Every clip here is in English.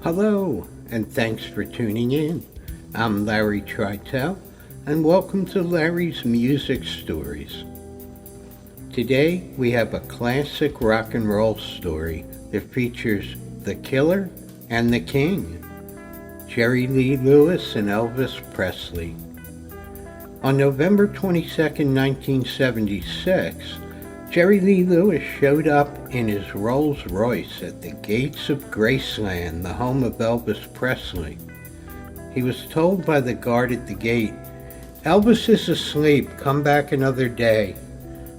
Hello, and thanks for tuning in. I'm Larry Tritel, and welcome to Larry's Music Stories. Today, we have a classic rock and roll story that features the Killer and the King, Jerry Lee Lewis and Elvis Presley. On November 22, 1976, Jerry Lee Lewis showed up in his Rolls Royce at the gates of Graceland, the home of Elvis Presley. He was told by the guard at the gate, "Elvis is asleep, come back another day."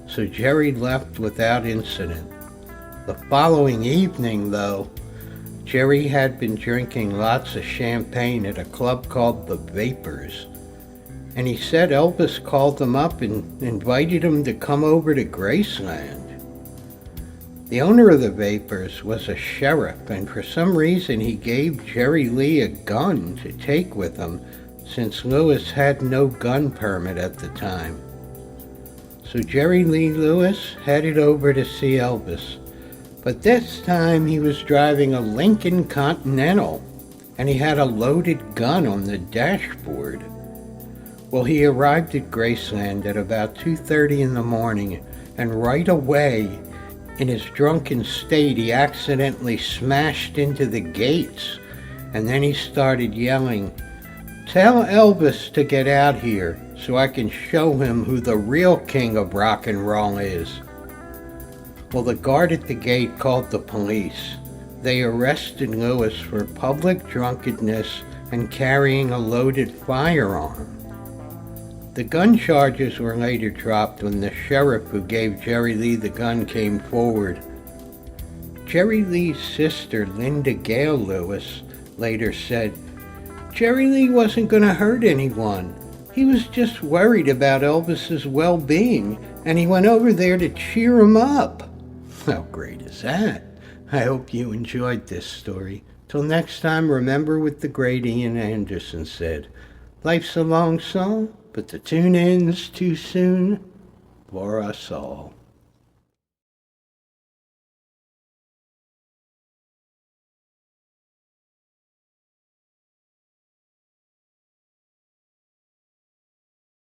So Jerry left without incident. The following evening, though, Jerry had been drinking lots of champagne at a club called the Vapors. And he said Elvis called him up and invited him to come over to Graceland. The owner of the Vapors was a sheriff, and for some reason he gave Jerry Lee a gun to take with him, since Lewis had no gun permit at the time. So Jerry Lee Lewis headed over to see Elvis, but this time he was driving a Lincoln Continental, and he had a loaded gun on the dashboard. Well, he arrived at Graceland at about 2:30 in the morning, and right away, in his drunken state, he accidentally smashed into the gates, and then he started yelling, "Tell Elvis to get out here so I can show him who the real king of rock and roll is." Well, the guard at the gate called the police. They arrested Lewis for public drunkenness and carrying a loaded firearm. The gun charges were later dropped when the sheriff who gave Jerry Lee the gun came forward. Jerry Lee's sister, Linda Gale Lewis, later said, "Jerry Lee wasn't going to hurt anyone. He was just worried about Elvis's well-being, and he went over there to cheer him up." How great is that? I hope you enjoyed this story. Till next time, remember what the great Ian Anderson said, "Life's a long song, but the tune ends too soon for us all."